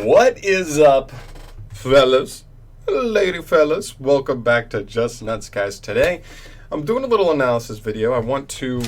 What is up, fellas, lady fellas? Welcome back to Just Nuts, guys. Today, I'm doing a little analysis video. I want to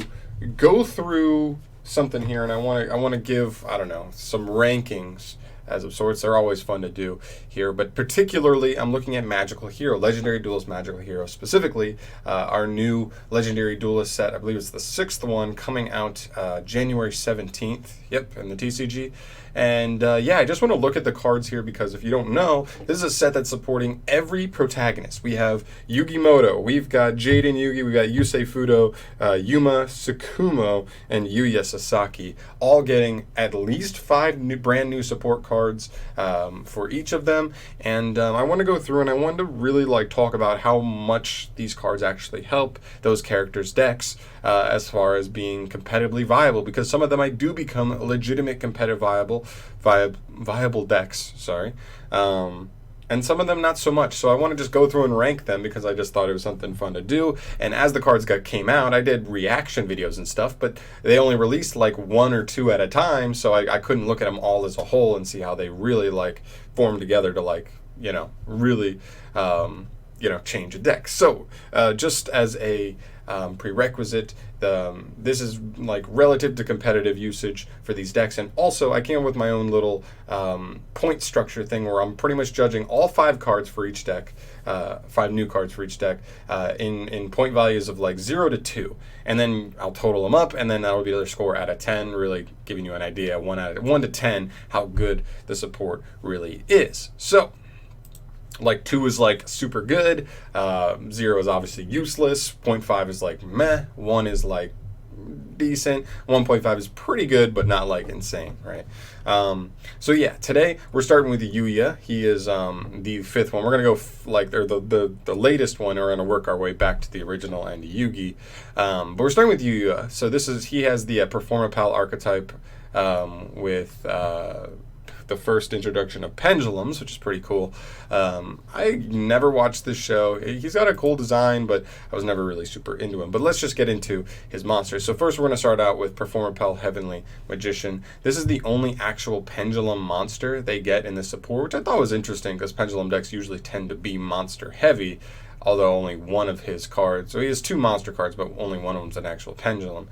go through something here, and I want to give, I don't know, some rankings as of sorts. They're always fun to do here, but particularly I'm looking at Magical Hero, Legendary Duelist Magical Hero, specifically our new Legendary Duelist set. I believe it's the 6th one, coming out January 17th. Yep, in the TCG. And yeah, I just want to look at the cards here because if you don't know, this is a set that's supporting every protagonist. We have Yugi, we've got Jaden Yugi, we've got Yusei Fudo, Yuma Tsukumo, and Yuya Sasaki, all getting at least 5 brand new support cards for each of them. And I want to go through and I want to really talk about how much these cards actually help those characters' decks as far as being competitively viable, because some of them I do become legitimate competitive viable decks, sorry. And some of them not so much. So I want to just go through and rank them because I just thought it was something fun to do. And as the cards came out, I did reaction videos and stuff, but they only released like 1 or 2 at a time, so I couldn't look at them all as a whole and see how they really form together to really change a deck. So just as a prerequisite, this is relative to competitive usage for these decks, and also I came up with my own little point structure thing where I'm pretty much judging all 5 cards for each deck, 5 new cards for each deck, in point values of 0 to 2, and then I'll total them up, and then that'll be their score out of 10, really giving you an idea 1 to 10 how good the support really is. So 2 is super good, 0 is obviously useless, 0.5 is meh, 1 is decent, 1.5 is pretty good but not insane, right? So yeah, today we're starting with Yuya. He is the 5th one. We're gonna go the latest one, and we're gonna work our way back to the original and Yugi. But we're starting with Yuya. So he has the Performapal archetype with the first introduction of pendulums, which is pretty cool. I never watched this show. He's got a cool design, but I was never really super into him. But let's just get into his monsters. So first we're going to start out with Performapal Heavenly Magician. This is the only actual pendulum monster they get in the support, which I thought was interesting because pendulum decks usually tend to be monster heavy, although only one of his cards, so he has 2 monster cards, but only one of them's an actual pendulum.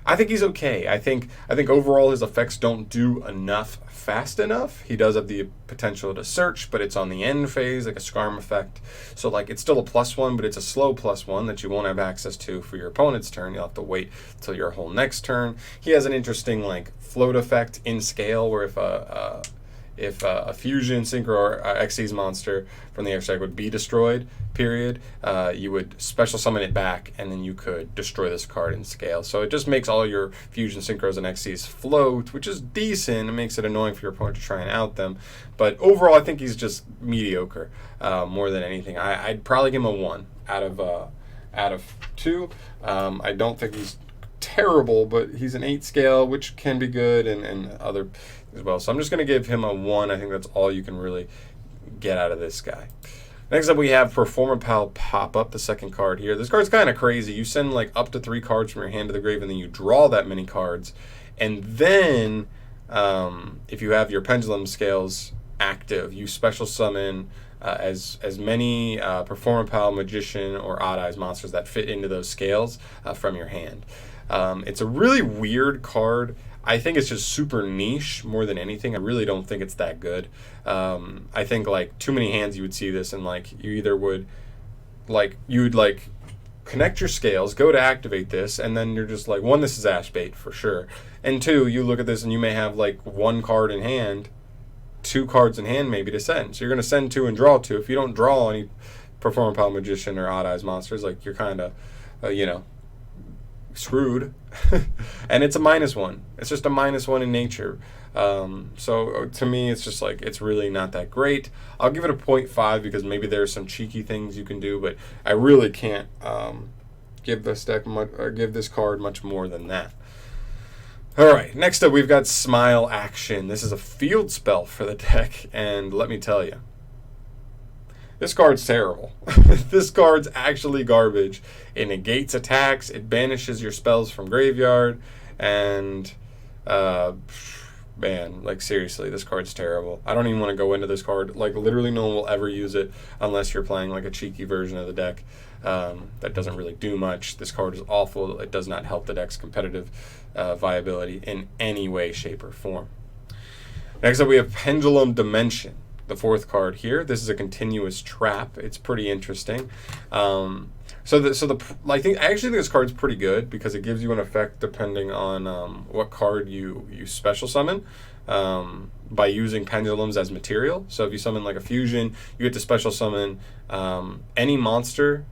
I think he's okay. I think overall his effects don't do enough fast enough. He does have the potential to search, but it's on the end phase, like a Scarm effect. So it's still a +1, but it's a slow +1 that you won't have access to for your opponent's turn. You'll have to wait till your whole next turn. He has an interesting float effect in scale, where if a fusion, synchro, or Xyz monster from the air strike would be destroyed, you would special summon it back, and then you could destroy this card in scale. So it just makes all your fusion, synchros, and Xyz float, which is decent. It makes it annoying for your opponent to try and out them. But overall, I think he's just mediocre more than anything. I'd probably give him a 1 out of 2. I don't think he's terrible, but he's an 8 scale, which can be good, and other as well. So I'm just going to give him a 1. I think that's all you can really get out of this guy. Next up, we have Performapal Pop-Up, the 2nd card here. This card's kind of crazy. You send up to 3 cards from your hand to the grave, and then you draw that many cards. And then, if you have your pendulum scales active, you special summon as many Performapal, Magician, or Odd Eyes monsters that fit into those scales from your hand. It's a really weird card. I think it's just super niche more than anything. I really don't think it's that good. I think too many hands you would see this, and you either would connect your scales, go to activate this, and then you're just 1, this is ash bait for sure, and 2, you look at this and you may have 1 card in hand, 2 cards in hand maybe to send. So you're going to send 2 and draw 2. If you don't draw any Performapal, Magician, or Odd Eyes monsters, you're kind of screwed. And it's a -1. It's just a -1 in nature. So to me, it's just it's really not that great. I'll give it a 0.5 because maybe there's some cheeky things you can do, but I really can't give this card much more than that. All right, next up we've got Smile Action. This is a field spell for the deck, and let me tell you, this card's terrible. This card's actually garbage. It negates attacks, it banishes your spells from graveyard, and man, like seriously, this card's terrible. I don't even want to go into this card. Like literally no one will ever use it unless you're playing like a cheeky version of the deck that doesn't really do much. This card is awful. It does not help the deck's competitive viability in any way, shape, or form. Next up we have Pendulum Dimension, the fourth card here. This is a continuous trap. It's pretty interesting. I actually think this card's pretty good because it gives you an effect depending on what card you special summon by using pendulums as material. So if you summon like a fusion, you get to special summon any monster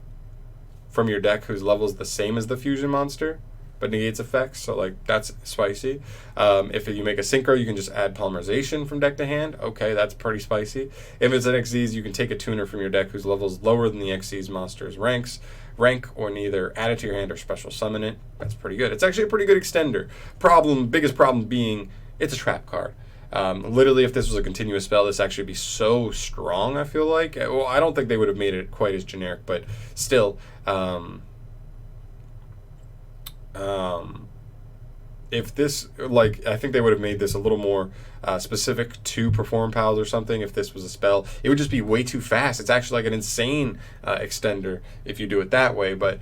from your deck whose level is the same as the fusion monster but negates effects, so like that's spicy. If you make a synchro, you can just add polymerization from deck to hand. Okay, that's pretty spicy. If it's an XYZ, you can take a tuner from your deck whose level is lower than the XYZ monster's rank, or neither add it to your hand or special summon it. That's pretty good. It's actually a pretty good extender. Biggest problem being it's a trap card. Literally, if this was a continuous spell, this actually would be so strong, I feel like. Well, I don't think they would have made it quite as generic, but still, if this, like, I think they would have made this a little more specific to Perform Pals or something. If this was a spell, it would just be way too fast. It's actually like an insane extender if you do it that way, but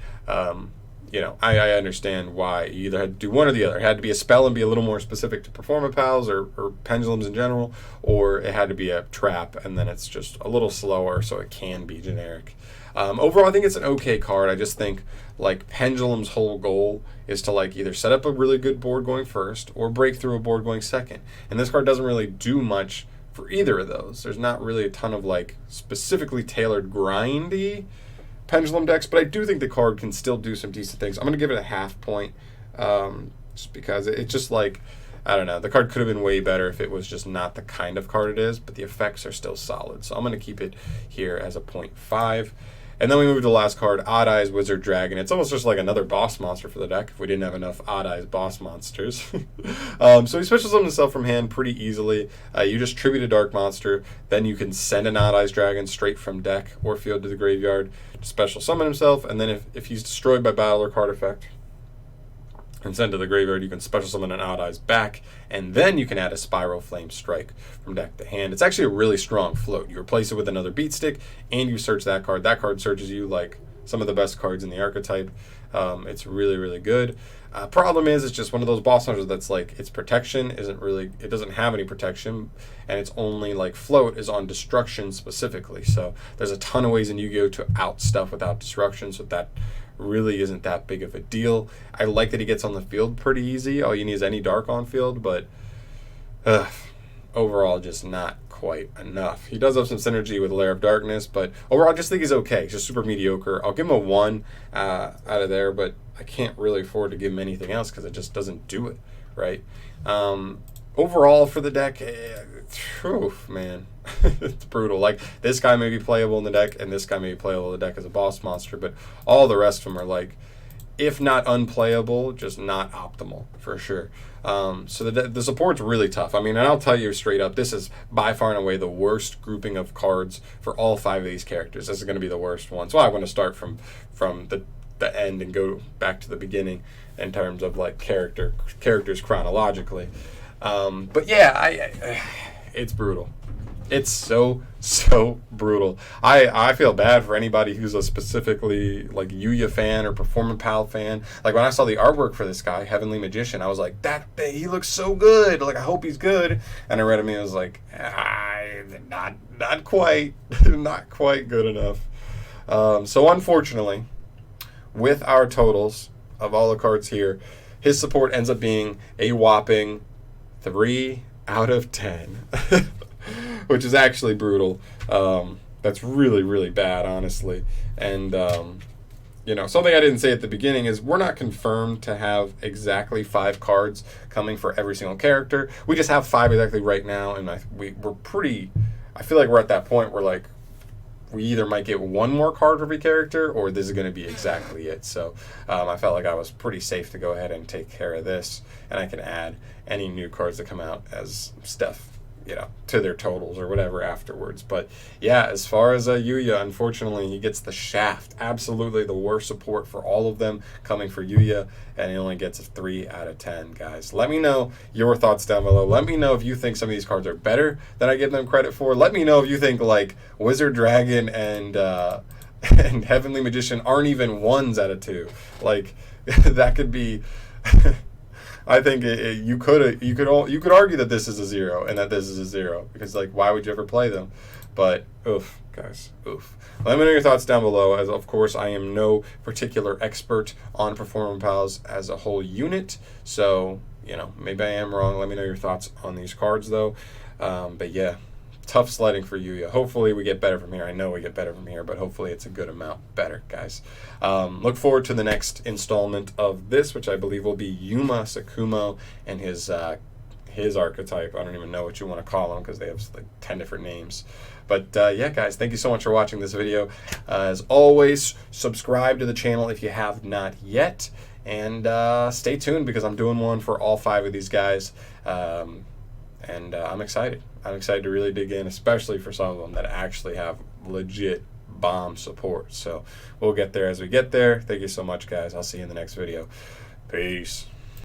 you know, I understand why you either had to do one or the other. It had to be a spell and be a little more specific to Perform Pals or pendulums in general, or it had to be a trap and then it's just a little slower so it can be generic. Overall, I think it's an okay card. I just think like Pendulum's whole goal is to like either set up a really good board going first or break through a board going second. And this card doesn't really do much for either of those. There's not really a ton of like specifically tailored grindy Pendulum decks, but I do think the card can still do some decent things. I'm going to give it a half point just because it's just like, I don't know, the card could have been way better if it was just not the kind of card it is, but the effects are still solid. So I'm going to keep it here as a 0.5. And then we move to the last card, Odd Eyes Wizard Dragon. It's almost just like another boss monster for the deck if we didn't have enough Odd Eyes boss monsters. So he special summons himself from hand pretty easily. You just tribute a dark monster, then you can send an Odd Eyes Dragon straight from deck or field to the graveyard to special summon himself, and then if he's destroyed by battle or card effect and sent to the graveyard, you can special summon an Odd Eyes back, and then you can add a Spiral Flame Strike from deck to hand. It's actually a really strong float. You replace it with another beat stick, and you search that card. That card searches you like some of the best cards in the archetype. It's really, really good. Problem is, it's just one of those boss monsters that's like, its protection it doesn't have any protection, and its only like float is on destruction specifically. So there's a ton of ways in Yu-Gi-Oh! To out stuff without destruction, so that really isn't that big of a deal. I like that he gets on the field pretty easy. All you need is any dark on field, but overall just not quite enough. He does have some synergy with Lair of Darkness, but overall I just think he's okay. He's just super mediocre. I'll give him a 1 out of there, but I can't really afford to give him anything else because it just doesn't do it, right? Overall for the deck, man, it's brutal. Like, this guy may be playable in the deck, and this guy may be playable in the deck as a boss monster, but all the rest of them are like, if not unplayable, just not optimal for sure. So the support's really tough. I mean, and I'll tell you straight up, this is by far and away the worst grouping of cards for all 5 of these characters. This is going to be the worst one. So I want to start from the end and go back to the beginning in terms of like characters chronologically. But yeah, it's brutal. It's so brutal. I feel bad for anybody who's a specifically like Yuya fan or Performance Pal fan. Like when I saw the artwork for this guy, Heavenly Magician, I was like, he looks so good. Like, I hope he's good. And I read him and I was like, not quite, not quite good enough. So unfortunately, with our totals of all the cards here, his support ends up being a whopping 3 out of 10. Which is actually brutal. That's really, really bad, honestly. And, something I didn't say at the beginning is we're not confirmed to have exactly 5 cards coming for every single character. We just have 5 exactly right now, and I feel like we're at that point where, like, we either might get 1 more card for every character, or this is going to be exactly it. So I felt like I was pretty safe to go ahead and take care of this, and I can add any new cards that come out as stuff you know, to their totals or whatever afterwards. But yeah, as far as Yuya, unfortunately, he gets the shaft. Absolutely the worst support for all of them coming for Yuya, and he only gets a 3 out of 10, guys. Let me know your thoughts down below. Let me know if you think some of these cards are better than I give them credit for. Let me know if you think, like, Wizard Dragon and and Heavenly Magician aren't even 1s out of 2. Like, that could be... I think you could argue that this is a 0 and that this is a 0, because, like, why would you ever play them? But oof, guys, oof. Let me know your thoughts down below. As of course, I am no particular expert on Performance Pals as a whole unit, so you know, maybe I am wrong. Let me know your thoughts on these cards though. But yeah, tough sledding for Yuya. Hopefully we get better from here. I know we get better from here, but hopefully it's a good amount better, guys. Look forward to the next installment of this, which I believe will be Yuma Sakumo and his archetype. I don't even know what you want to call them because they have like 10 different names. But yeah, guys, thank you so much for watching this video. As always, subscribe to the channel if you have not yet, and stay tuned because I'm doing one for all 5 of these guys. And I'm excited. I'm excited to really dig in, especially for some of them that actually have legit bomb support. So we'll get there as we get there. Thank you so much, guys. I'll see you in the next video. Peace.